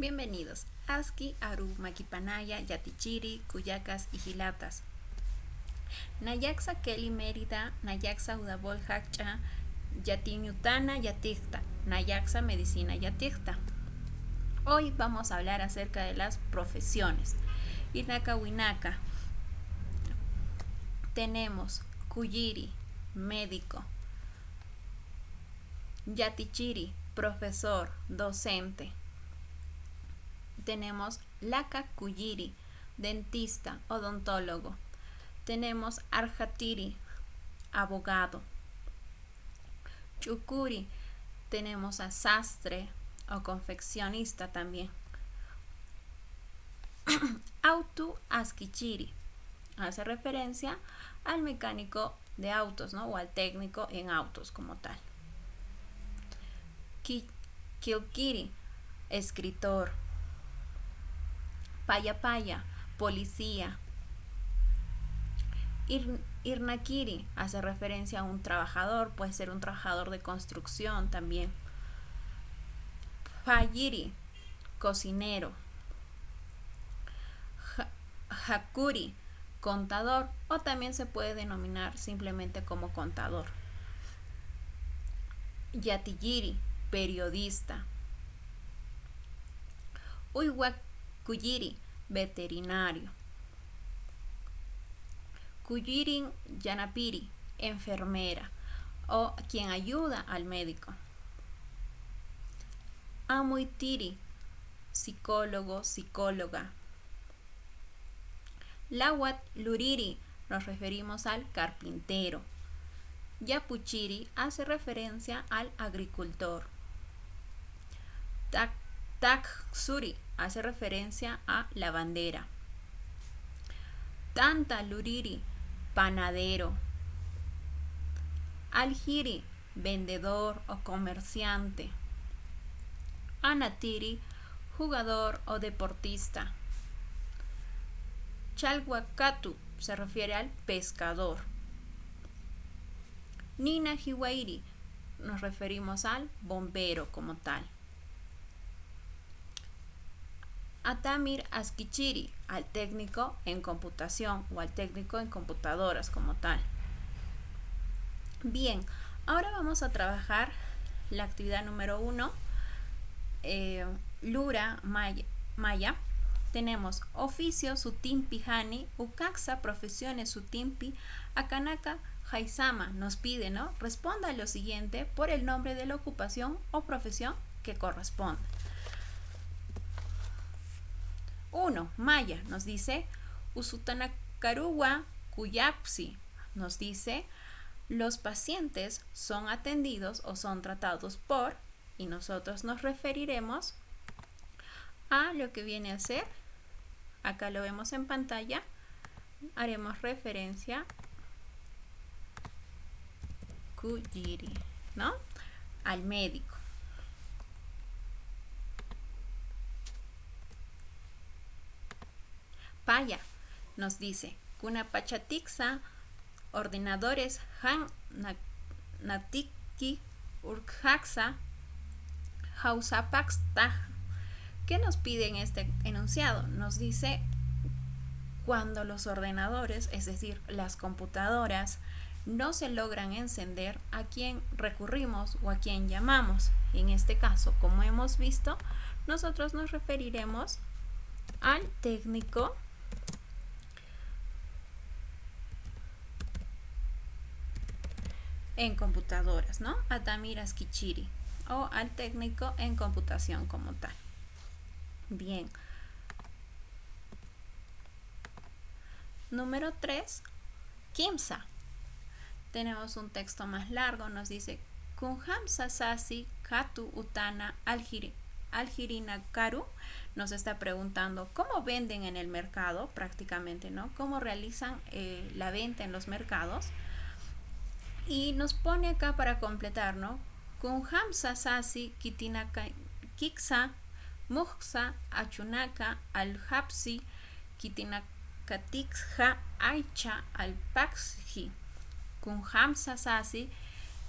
Bienvenidos. Aski, Aru, Maquipanaya, Yatichiri, Cuyacas y Gilatas. Nayaxa Keli Mérida, Nayaxa Udabol Hacha, Yatiñutana Yatigta, Nayaxa Medicina Yatigta. Hoy vamos a hablar acerca de las profesiones. Inaka Winaka. Tenemos Kuyiri, médico. Yatichiri, profesor, docente. Tenemos Laka Kuyiri, dentista, odontólogo. Tenemos Arjatiri, abogado. Chukuri, tenemos a sastre o confeccionista también. Autu Askichiri, hace referencia al mecánico de autos, ¿no? O al técnico en autos como tal. Kilkiri, escritor. Paya, policía. Irnakiri hace referencia a un trabajador, puede ser un trabajador de construcción también. Payiri, cocinero. Hakuri, contador, o también se puede denominar simplemente como contador. Yatiyiri, periodista. Kuyiri, veterinario. Kuyirin Yanapiri, enfermera o quien ayuda al médico. Amuitiri, psicólogo, psicóloga. Lawat Luriri, nos referimos al carpintero. Yapuchiri hace referencia al agricultor. Taksuri hace referencia a la bandera. Tanta Luriri, panadero. Aljiri, vendedor o comerciante. Anatiri, jugador o deportista. Chalhuacatu se refiere al pescador. Nina Hiwairi, nos referimos al bombero como tal. Atamir Askichiri, al técnico en computación o al técnico en computadoras como tal. Bien, ahora vamos a trabajar la actividad número 1, Lura Maya. Tenemos oficio sutimpi hani, ucaxa profesiones sutimpi, akanaka haisama. Nos pide, ¿no? Responda a lo siguiente por el nombre de la ocupación o profesión que corresponde. 1. Maya nos dice Usutanakaruwa Kuyapsi. Nos dice los pacientes son atendidos o son tratados por, y nosotros nos referiremos a lo que viene a ser, acá lo vemos en pantalla, haremos referencia Kuyiri, ¿no? Al médico. Paya nos dice Kunapachatixa, ordenadores Han Natiki Urkhaxa Hausapaxta. ¿Qué nos pide en este enunciado? Nos dice cuando los ordenadores, es decir, las computadoras, no se logran encender, a quién recurrimos o a quién llamamos. En este caso, como hemos visto, nosotros nos referiremos al técnico en computadoras, ¿no? Atamir Askichiri, o al técnico en computación como tal. Bien. Número 3, Kimsa. Tenemos un texto más largo, nos dice Kunhamsa Sasi Katu Utana Algirina Karu. Nos está preguntando cómo venden en el mercado prácticamente, ¿no? Cómo realizan la venta en los mercados. Y nos pone acá para completar, ¿no? Kunhamsa Sasi Kitinaka Kiksa Muksa Achunaka Al-Hapsi Kitinakatikha Aicha Al-Paxhi. Kunhamsa Sasi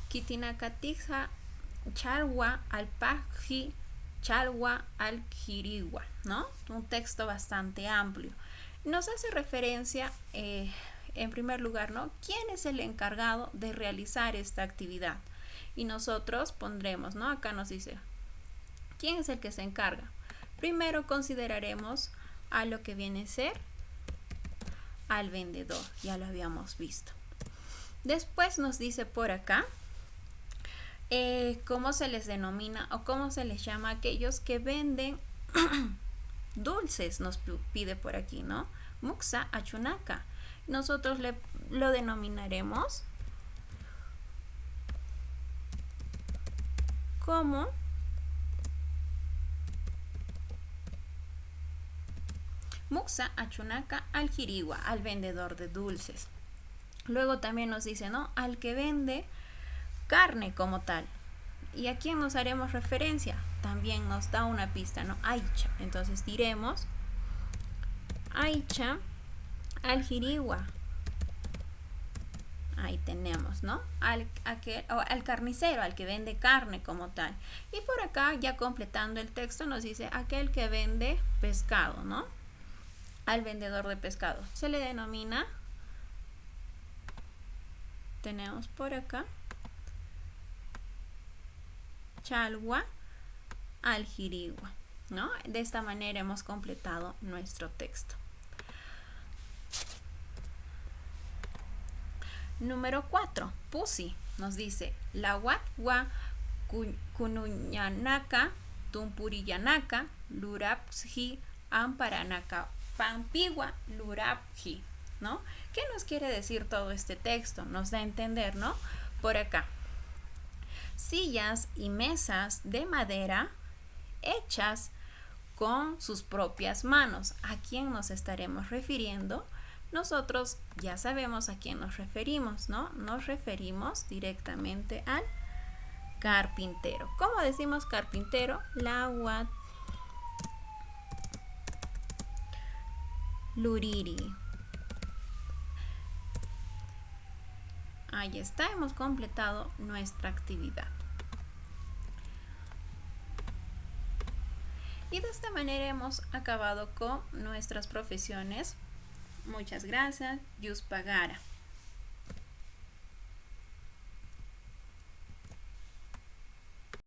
Kitinakatikha Chalwa Al-Paxhi Chalwa Alquirigua, ¿no? Un texto bastante amplio. Nos hace referencia, en primer lugar, ¿no? ¿Quién es el encargado de realizar esta actividad? Y nosotros pondremos, ¿no? Acá nos dice, ¿quién es el que se encarga? Primero consideraremos a lo que viene a ser al vendedor, ya lo habíamos visto. Después nos dice por acá cómo se les denomina o cómo se les llama a aquellos que venden dulces, nos pide por aquí, ¿no? Muksa achunaka. Nosotros lo denominaremos como Muksa achunaka al jirigua, al vendedor de dulces. Luego también nos dice, ¿no? Al que vende carne como tal. ¿Y a quién nos haremos referencia? También nos da una pista, ¿no? Aicha. Entonces diremos Aicha al jirigua. Ahí tenemos, ¿no? Al carnicero, al que vende carne como tal. Y por acá, ya completando el texto, nos dice aquel que vende pescado, ¿no? Al vendedor de pescado. Se le denomina, tenemos por acá, Chalwa al jirigua, ¿no? De esta manera hemos completado nuestro texto. Número 4, Pusi nos dice, la watwa kunuñanaka, tumpuriyanaka, lurapji, amparanaka, pampigua, lurapji, ¿no? ¿Qué nos quiere decir todo este texto? Nos da a entender, ¿no? Por acá, sillas y mesas de madera hechas con sus propias manos. ¿A quién nos estaremos refiriendo? Nosotros ya sabemos a quién nos referimos, ¿no? Nos referimos directamente al carpintero. ¿Cómo decimos carpintero? La wat luriri. Ahí está, hemos completado nuestra actividad. Y de esta manera hemos acabado con nuestras profesiones. Muchas gracias. Yus Pagara.